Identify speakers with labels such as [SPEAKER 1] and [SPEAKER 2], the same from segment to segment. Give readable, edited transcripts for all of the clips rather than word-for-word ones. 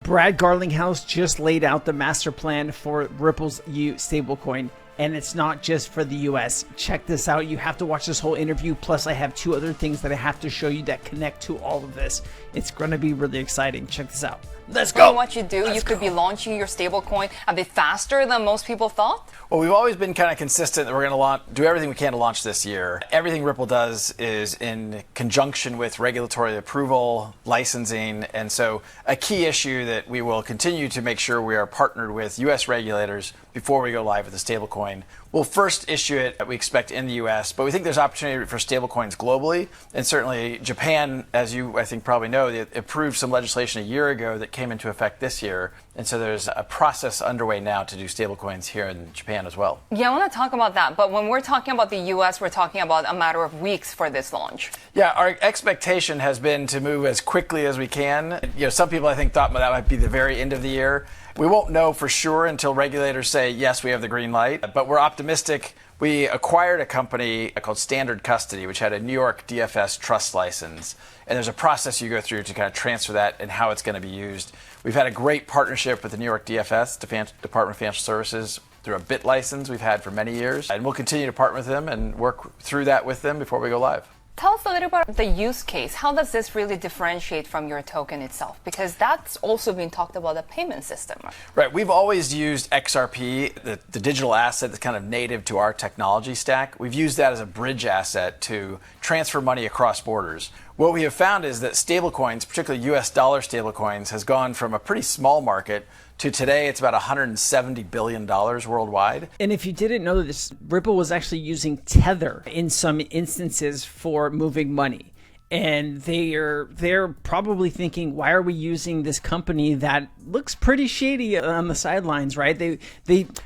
[SPEAKER 1] Brad Garlinghouse just laid out the master plan for Ripple's U stablecoin, and it's not just for the US. Check this out. You have to watch this whole interview. Plus, I have 2 other things that I have to show you that connect to all of this. It's going to be really exciting. Check this out. Let's go.
[SPEAKER 2] What you do, you could be launching your stablecoin a bit faster than most people thought?
[SPEAKER 3] Well, we've always been kind of consistent that we're going to do everything we can to launch this year. Everything Ripple does is in conjunction with regulatory approval, licensing, and so a key issue that we will continue to make sure we are partnered with U.S. regulators before we go live with the stablecoin. We'll first issue it, we expect, in the U.S., but we think there's opportunity for stablecoins globally, and certainly Japan, as you, I think, probably know, they approved some legislation a year ago that came into effect this year, and so there's a process underway now to do stablecoins here in Japan as well.
[SPEAKER 2] Yeah, I want to talk about that, but when we're talking about the U.S., we're talking about a matter of weeks for this launch.
[SPEAKER 3] Yeah, our expectation has been to move as quickly as we can. Some people, I think, thought that might be the very end of the year. We won't know for sure until regulators say, yes, we have the green light, but we're optimistic. We acquired a company called Standard Custody, which had a New York DFS trust license. And there's a process you go through to kind of transfer that and how it's going to be used. We've had a great partnership with the New York DFS, Department of Financial Services, through a BIT license we've had for many years. And we'll continue to partner with them and work through that with them before we go live.
[SPEAKER 2] Tell us a little about the use case. How does this really differentiate from your token itself? Because that's also been talked about, the payment system.
[SPEAKER 3] Right. We've always used XRP, the digital asset that's kind of native to our technology stack. We've used that as a bridge asset to transfer money across borders. What we have found is that stablecoins, particularly US dollar stablecoins, has gone from a pretty small market to today it's about $170 billion worldwide.
[SPEAKER 1] And if you didn't know this, Ripple was actually using Tether in some instances for moving money. And they're probably thinking, why are we using this company that looks pretty shady on the sidelines, right?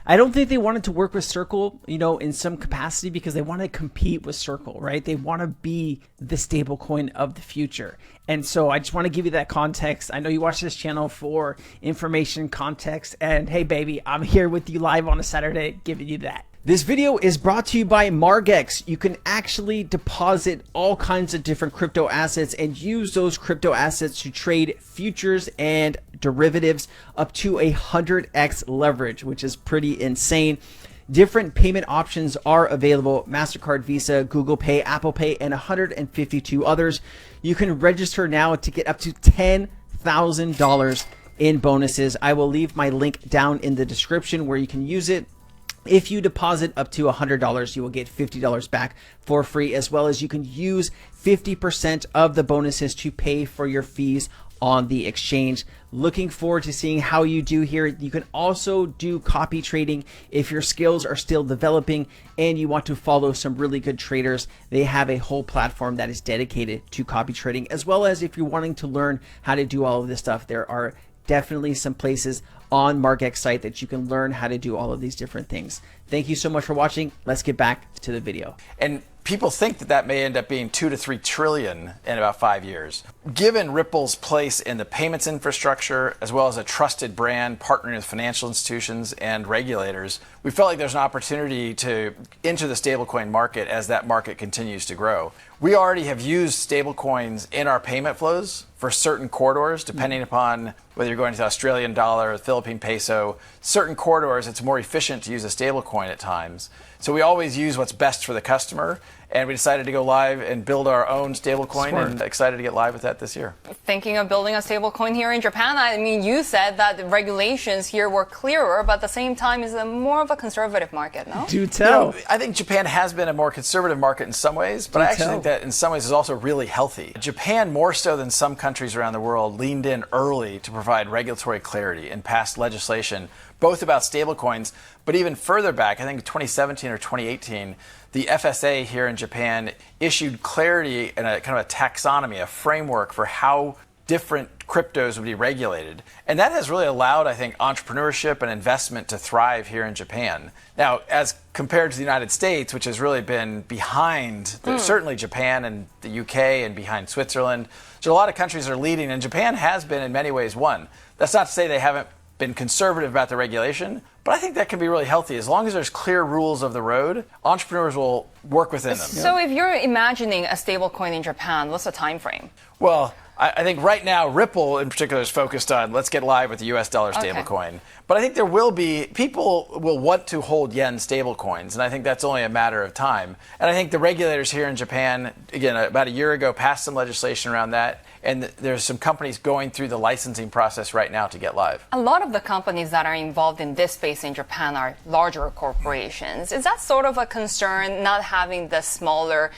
[SPEAKER 1] I don't think they wanted to work with Circle, in some capacity because they want to compete with Circle, right? They want to be the stablecoin of the future. And so I just want to give you that context. I know you watch this channel for information, context, and hey, baby, I'm here with you live on a Saturday giving you that. This video is brought to you by Margex. You can actually deposit all kinds of different crypto assets and use those crypto assets to trade futures and derivatives up to 100x leverage, which is pretty insane. Different payment options are available: MasterCard, Visa, Google Pay, Apple Pay, and 152 others. You can register now to get up to $10,000 in bonuses. I will leave my link down in the description where you can use it. If you deposit up to $100, you will get $50 back for free, as well as you can use 50% of the bonuses to pay for your fees on the exchange. Looking forward to seeing how you do here. You can also do copy trading if your skills are still developing and you want to follow some really good traders. They have a whole platform that is dedicated to copy trading, as well as if you're wanting to learn how to do all of this stuff, there are definitely some places on Margex site that you can learn how to do all of these different things. Thank you so much for watching. Let's get back to the video.
[SPEAKER 3] And people think that may end up being 2 to 3 trillion in about 5 years. Given Ripple's place in the payments infrastructure, as well as a trusted brand partnering with financial institutions and regulators, we felt like there's an opportunity to enter the stablecoin market as that market continues to grow. We already have used stablecoins in our payment flows for certain corridors, depending upon whether you're going to the Australian dollar or the Philippine peso. Certain corridors, it's more efficient to use a stablecoin at times. So we always use what's best for the customer, and we decided to go live and build our own stablecoin, and excited to get live with that this year.
[SPEAKER 2] Thinking of building a stablecoin here in Japan, I mean, you said that the regulations here were clearer, but at the same time, is more of a conservative market, no?
[SPEAKER 1] Do tell.
[SPEAKER 3] I think Japan has been a more conservative market in some ways, but I actually think that in some ways is also really healthy. Japan, more so than some countries around the world, leaned in early to provide regulatory clarity and passed legislation, both about stablecoins, but even further back, I think 2017 or 2018, the FSA here in Japan issued clarity and a kind of a taxonomy, a framework for how different cryptos would be regulated. And that has really allowed, I think, entrepreneurship and investment to thrive here in Japan. Now, as compared to the United States, which has really been behind, certainly Japan and the UK and behind Switzerland, so a lot of countries are leading, and Japan has been in many ways one. That's not to say they haven't been conservative about the regulation, but I think that can be really healthy. As long as there's clear rules of the road, entrepreneurs will work within them.
[SPEAKER 2] So if you're imagining a stablecoin in Japan, what's the time frame?
[SPEAKER 3] Well, I think right now Ripple in particular is focused on let's get live with the US dollar stablecoin. But I think people will want to hold yen stablecoins, and I think that's only a matter of time. And I think the regulators here in Japan, again, about a year ago, passed some legislation around that, and there's some companies going through the licensing process right now to get live.
[SPEAKER 2] A lot of the companies that are involved in this space in Japan are larger corporations. Is that sort of a concern, not having the smaller,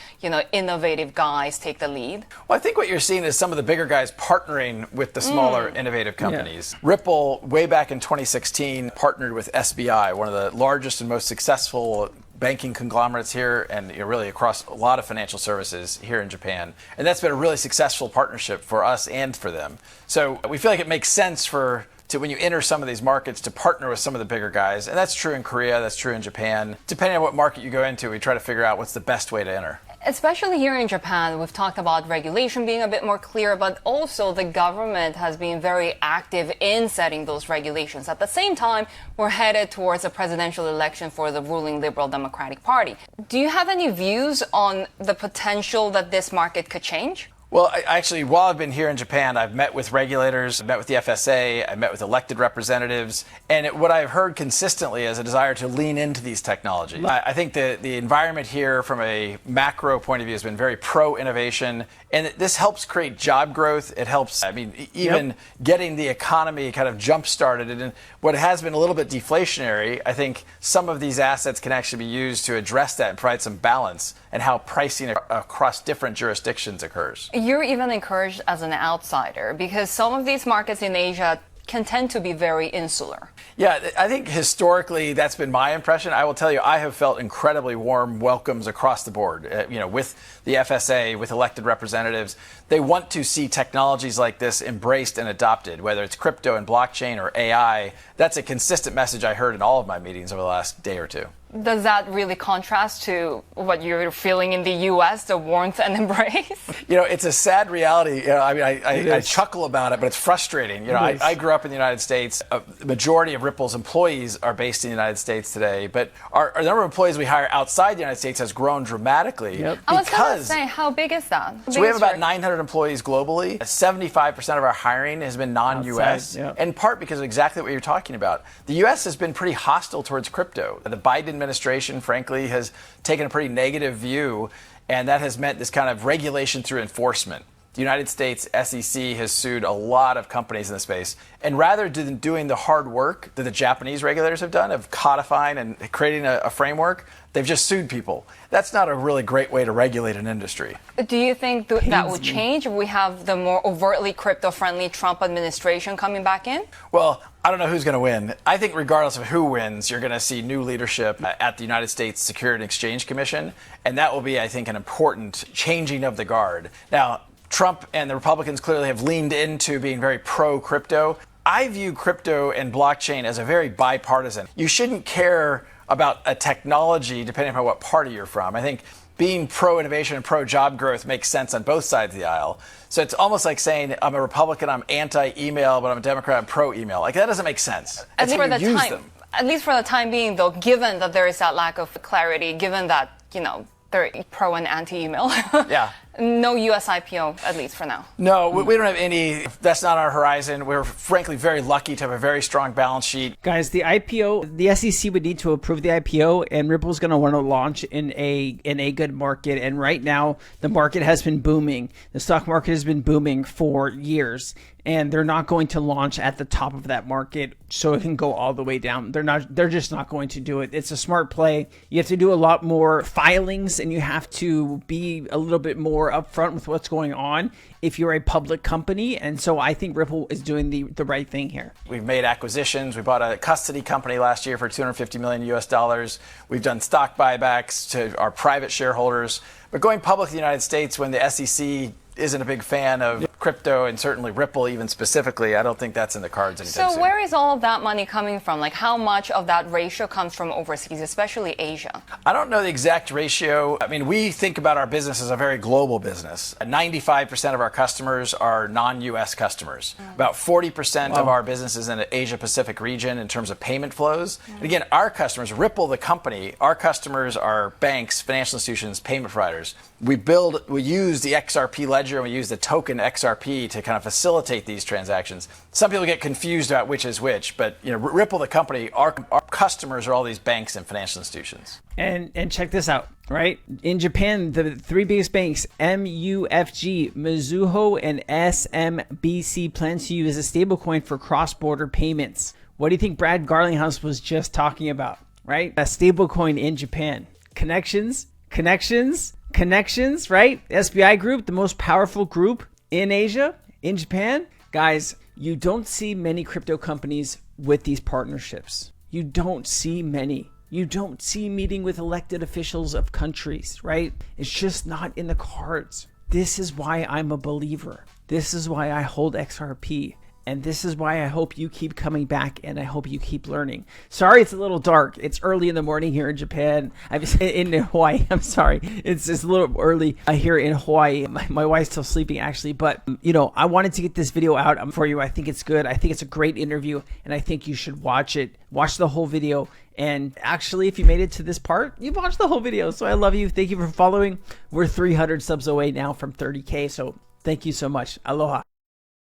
[SPEAKER 2] innovative guys take the lead?
[SPEAKER 3] Well, I think what you're seeing is some of the bigger guys partnering with the smaller innovative companies. Yeah. Ripple, way back in 2016, partnered with SBI, one of the largest and most successful banking conglomerates here, and really across a lot of financial services here in Japan. And that's been a really successful partnership for us and for them. So we feel like it makes sense to when you enter some of these markets to partner with some of the bigger guys. And that's true in Korea, that's true in Japan. Depending on what market you go into, we try to figure out what's the best way to enter.
[SPEAKER 2] Especially here in Japan, we've talked about regulation being a bit more clear, but also the government has been very active in setting those regulations. At the same time, we're headed towards a presidential election for the ruling Liberal Democratic Party. Do you have any views on the potential that this market could change?
[SPEAKER 3] Well, actually, while I've been here in Japan, I've met with regulators, I've met with the FSA, I've met with elected representatives, and what I've heard consistently is a desire to lean into these technologies. I think the environment here from a macro point of view has been very pro-innovation, and this helps create job growth. It helps, even getting the economy kind of jump-started. And what has been a little bit deflationary, I think some of these assets can actually be used to address that and provide some balance in how pricing across different jurisdictions occurs.
[SPEAKER 2] You're even encouraged as an outsider because some of these markets in Asia can tend to be very insular.
[SPEAKER 3] Yeah, I think historically that's been my impression. I will tell you, I have felt incredibly warm welcomes across the board, with the FSA, with elected representatives. They want to see technologies like this embraced and adopted, whether it's crypto and blockchain or AI. That's a consistent message I heard in all of my meetings over the last day or two.
[SPEAKER 2] Does that really contrast to what you're feeling in the U.S., the warmth and embrace?
[SPEAKER 3] It's a sad reality. I chuckle about it, but it's frustrating. I grew up in the United States. The majority of Ripple's employees are based in the United States today, but our number of employees we hire outside the United States has grown dramatically.
[SPEAKER 2] Yep. I was going to say, how big is that?
[SPEAKER 3] So we have about 900 employees globally. 75% of our hiring has been non-U.S., in part because of exactly what you're talking about. The U.S. has been pretty hostile towards crypto. The Biden administration, frankly, has taken a pretty negative view, and that has meant this kind of regulation through enforcement. The United States SEC has sued a lot of companies in the space, and rather than doing the hard work that the Japanese regulators have done of codifying and creating a framework, they've just sued people. That's not a really great way to regulate an industry.
[SPEAKER 2] Do you think that will change if we have the more overtly crypto-friendly Trump administration coming back in?
[SPEAKER 3] Well, I don't know who's going to win. I think regardless of who wins, you're going to see new leadership at the United States Securities and Exchange Commission, and that will be, I think, an important changing of the guard. Now, Trump and the Republicans clearly have leaned into being very pro-crypto. I view crypto and blockchain as a very bipartisan. You shouldn't care about a technology depending on what party you're from. I think being pro-innovation and pro-job growth makes sense on both sides of the aisle. So it's almost like saying I'm a Republican, I'm anti-email, but I'm a Democrat, I'm pro-email. Like, that doesn't make sense.
[SPEAKER 2] At least for the time being, though, given that there is that lack of clarity, given that, they're pro and anti-email.
[SPEAKER 3] Yeah.
[SPEAKER 2] No U.S. IPO, at least for now.
[SPEAKER 3] No, we don't have any. That's not our horizon. We're frankly very lucky to have a very strong balance sheet.
[SPEAKER 1] Guys, the IPO, the SEC would need to approve the IPO, and Ripple's going to want to launch in a good market. And right now, the market has been booming. The stock market has been booming for years, and they're not going to launch at the top of that market so it can go all the way down. They're just not going to do it. It's a smart play. You have to do a lot more filings, and you have to be a little bit more upfront with what's going on if you're a public company. And so I think Ripple is doing the right thing here.
[SPEAKER 3] We've made acquisitions. We bought a custody company last year for $250 million US. We've done stock buybacks to our private shareholders. But going public in the United States when the SEC isn't a big fan of crypto, and certainly Ripple even specifically, I don't think that's in the cards anytime soon.
[SPEAKER 2] So where is all of that money coming from? Like, how much of that ratio comes from overseas, especially Asia?
[SPEAKER 3] I don't know the exact ratio. I mean, we think about our business as a very global business. 95% of our customers are non-U.S. customers. About 40% of our business is in the Asia-Pacific region in terms of payment flows. And again, our customers, Ripple the company, our customers are banks, financial institutions, payment providers. We use the XRP ledger, and we use the token XRP XRP to kind of facilitate these transactions. Some people get confused about which is which, but Ripple, the company, our customers are all these banks and financial institutions.
[SPEAKER 1] And check this out, right? In Japan, the three biggest banks, MUFG, Mizuho, and SMBC, plan to use a stablecoin for cross-border payments. What do you think Brad Garlinghouse was just talking about, right? A stablecoin in Japan. Connections, right? SBI Group, the most powerful group in Asia, in Japan. Guys, you don't see many crypto companies with these partnerships. You don't see many. You don't see meeting with elected officials of countries, right? It's just not in the cards. This is why I'm a believer. This is why I hold XRP. And this is why I hope you keep coming back and I hope you keep learning. Sorry, it's a little dark. It's early in the morning here in Japan. I'm in Hawaii. I'm sorry. It's just a little early here in Hawaii. My wife's still sleeping actually, but I wanted to get this video out for you. I think it's good. I think it's a great interview and I think you should watch it. Watch the whole video. And actually, if you made it to this part, you've watched the whole video. So I love you. Thank you for following. We're 300 subs away now from 30K. So thank you so much. Aloha.